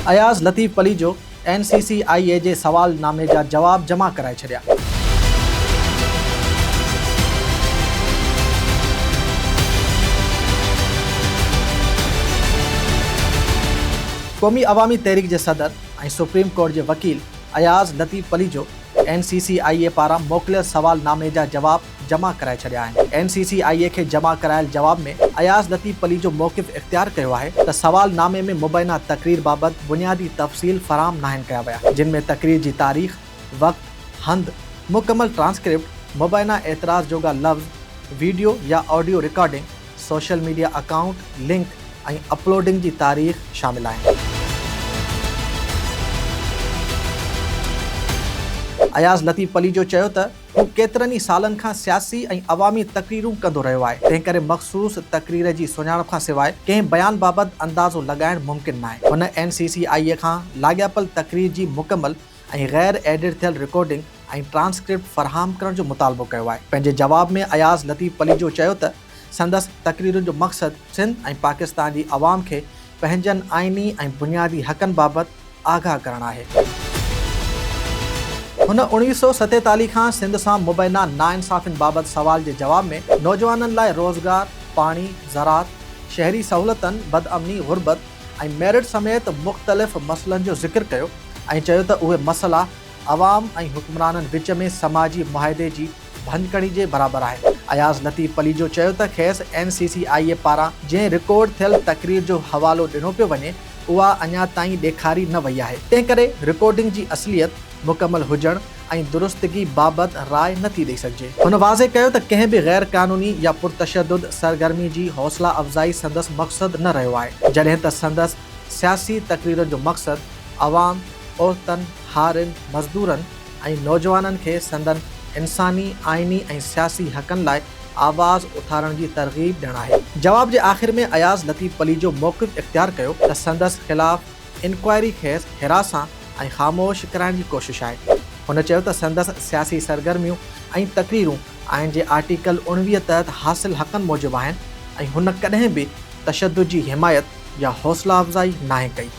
Ayaz Latif Palijo NCCIA जे सवालनामे जा जवाब जमा कराए छॾिया। क़ौमी अवामी तहरीक जे सदर ऐं सुप्रीम कोर्ट जे वकील अयाज़ लतीफ़ पलीजो NCCIA पारां मोकिलियल सवालनामे जा जवाब जमा कराए छॾिया आहिनि। NCCIA खे जमा करायल जवाब में अयाज़ लतीफ़ पलीजो मौक़िफ़ इख़्तियार कयो आहे त सवालनामे में मुबैना तक़रीर बाबति बुनियादी तफ़सील फ़राहम नाहिनि कया विया, जिन में तक़रीर जी तारीख़, वक़्त, हंधि, मुकमल ट्रांसक्रिप्ट, मुबैना एतराज़ जोगा लफ़्ज़, वीडियो या audio recording, social media account, link ऐं अपलोडिंग जी तारीख़ शामिल आहिनि। अयाज़ लतीफ़ पलीजो चयो त हू केतिरनि ई सालनि खां सियासी ऐं अवामी तक़रीरूं कंदो रहियो आहे। तंहिं करे मख़सूस तक़रीर जी सुञाणप खां सवाइ कंहिं बयान बाबति अंदाज़ो लॻाइणु मुमकिन नाहे। हुन NCCIA खां लाॻापियल तक़रीर जी मुकमल ऐं गैर एडिट थियल रिकॉर्डिंग ऐं ट्रांसक्रिप्ट फ़राहम करण जो मुतालबो कयो आहे। पंहिंजे जवाब में अयाज़ लतीफ़ पलीजो चयो त संदसि तक़रीरुनि जो मक़सदु सिंध ऐं पाकिस्तान जी अवाम खे पंहिंजनि आइनी ऐं बुनियादी हक़नि बाबति आगाह करणु आहे। हुन 1947 खां सिंध सां मुबैना नाइंसाफ़ियुनि बाबति सवाल जे जवाब में नौजवाननि लाइ रोज़गार, पाणी, ज़राअत, शहरी सहूलतनि, बदअमनी, गुरबत ऐं मेरिट समेत मुख़्तलिफ़ मसइलनि जो ज़िक्र कयो ऐं चयो त उहे मसइला अवाम ऐं हुक्मराननि विच में समाजी मुआहिदे जी भञकड़ी जे बराबरि आहे। अयाज़ लतीफ़ पलीजो चयो त खेसि NCCIA पारां जंहिं रिकॉर्ड थियल तक़रीर जो हवालो ॾिनो पियो वञे उहा अञा ताईं ॾेखारी न वई आहे। तंहिं करे रिकॉर्डिंग जी असलियत मुकमल हुजण ऐं दुरुस्तगी बाबति राय नथी ॾेई सघिजे। हुन वाज़े कयो त कंहिं बि गैर क़ानूनी या पुरतशद्दुद सरगर्मी जी हौसला अफ़ज़ाई संदसि मक़सदु न रहियो आहे, जॾहिं त संदसि सियासी तक़रीरनि जो मक़सदु अवाम, औरतनि, हारियुनि, मज़दूरनि ऐं नौजवाननि खे संदनि इंसानी, आइनी ऐं सियासी हक़नि लाइ आवाज़ उथारण जी तरग़ीब ॾियणु आहे। जवाब जे आख़िर में अयाज़ लतीफ़ पलीजो मौक़िफ़ इख़्तियार कयो त संदसि ख़िलाफ़ इन्क्वायरी खेसि हिरासां ऐं ख़ामोश कराइण जी कोशिश आहे। हुन चयो त संदसि सियासी सरगर्मियूं ऐं तक़रीरूं आइन जे आर्टिकल 19 तहत हासिल हक़नि मूजिबि आहिनि ऐं हुन कॾहिं बि तशद्दुद जी हिमायत या हौसला अफ़ज़ाई नाहे कई।